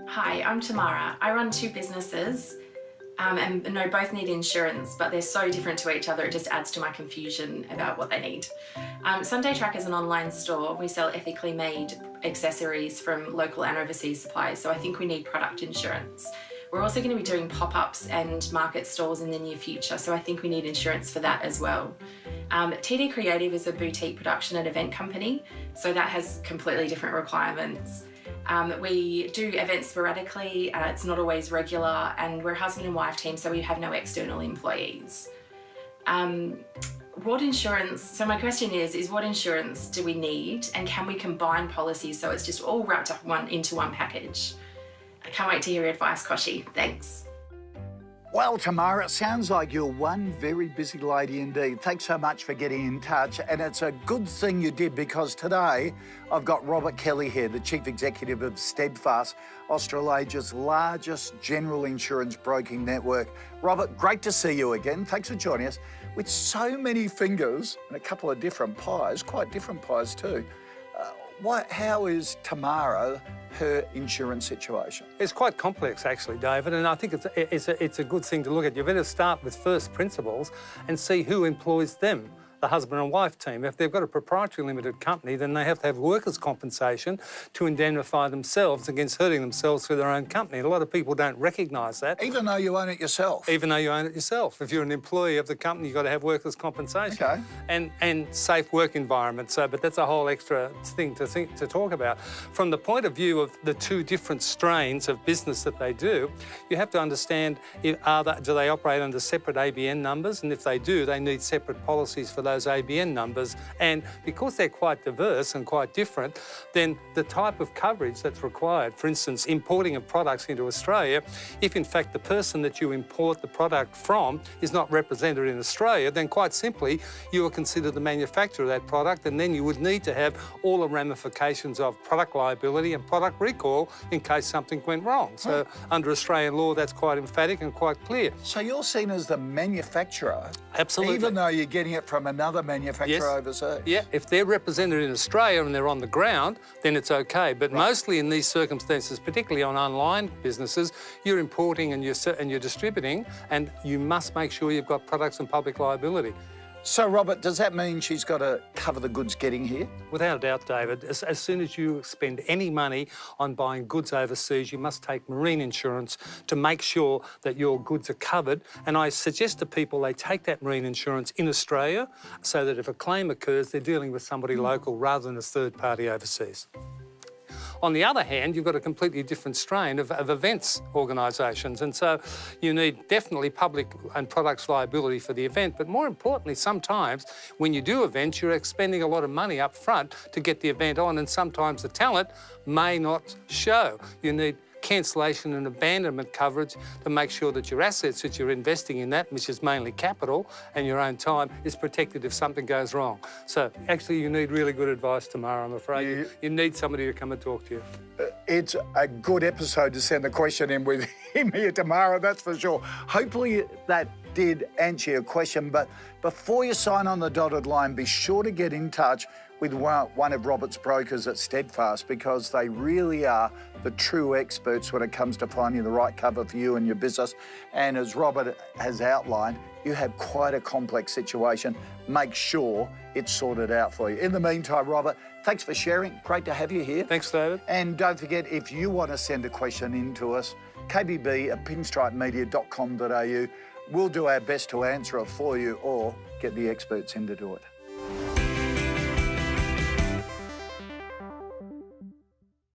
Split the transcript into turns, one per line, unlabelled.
Hi, I'm Tamara. I run two businesses and no, both need insurance, but they're so different to each other, it just adds to my confusion about what they need. Sunday Track is an online store. We sell ethically made accessories from local and overseas suppliers, so I think we need product insurance. We're also going to be doing pop-ups and market stalls in the near future, so I think we need insurance for that as well. TD Creative is a boutique production and event company, so that has completely different requirements. We do events sporadically, it's not always regular, and we're a husband and wife team, so we have no external employees. What insurance, so my question is what insurance do we need, and can we combine policies so it's just all wrapped up into one package? I can't wait to hear your advice, Kochie. Thanks.
Well, Tamara, it sounds like you're one very busy lady indeed. Thanks so much for getting in touch. And it's a good thing you did, because today I've got Robert Kelly here, the Chief Executive of Steadfast, Australia's largest general insurance broking network. Robert, great to see you again. Thanks for joining us. With so many fingers and a couple of different pies, quite different pies too, how is Tamara, her insurance situation?
It's quite complex, actually, David, and I think it's a good thing to look at. You better start with first principles and see who employs them, the husband and wife team. If they've got a proprietary limited company, then they have to have workers' compensation to indemnify themselves against hurting themselves through their own company. A lot of people don't recognise that.
Even though you own it yourself?
Even though you own it yourself. If you're an employee of the company, you've got to have workers' compensation.
Okay.
And safe work environment. But that's a whole extra thing to talk about. From the point of view of the two different strains of business that they do, you have to understand, do they operate under separate ABN numbers? And if they do, they need separate policies for those ABN numbers. And because they're quite diverse and quite different, then the type of coverage that's required, for instance, importing of products into Australia, if in fact the person that you import the product from is not represented in Australia, then quite simply you are considered the manufacturer of that product, and then you would need to have all the ramifications of product liability and product recall in case something went wrong. So under Australian law, that's quite emphatic and quite clear.
So you're seen as the manufacturer?
Absolutely.
Even though you're getting it from another manufacturer overseas?
Yeah, if they're represented in Australia and they're on the ground, then it's okay. But mostly in these circumstances, particularly on online businesses, you're importing and you're distributing, and you must make sure you've got products and public liability.
So, Robert, does that mean she's got to cover the goods getting here?
Without a doubt, David. As soon as you spend any money on buying goods overseas, you must take marine insurance to make sure that your goods are covered. And I suggest to people they take that marine insurance in Australia so that if a claim occurs, they're dealing with somebody local rather than a third party overseas. On the other hand, you've got a completely different strain of events organisations, and so you need definitely public and products liability for the event, but more importantly, sometimes when you do events, you're expending a lot of money up front to get the event on, and sometimes the talent may not show. You need cancellation and abandonment coverage to make sure that your assets that you're investing in that, which is mainly capital and your own time, is protected if something goes wrong. So actually you need really good advice, Tamara, I'm afraid. You need somebody to come and talk to you.
It's a good episode to send the question in with him here, Tamara, that's for sure. Hopefully that did answer your question, but before you sign on the dotted line, be sure to get in touch with one of Robert's brokers at Steadfast, because they really are the true experts when it comes to finding the right cover for you and your business. And as Robert has outlined, you have quite a complex situation. Make sure it's sorted out for you. In the meantime, Robert, thanks for sharing. Great to have you here.
Thanks, David.
And don't forget, if you want to send a question in to us, kbb@pinstripemedia.com.au. We'll do our best to answer it for you or get the experts in to do it.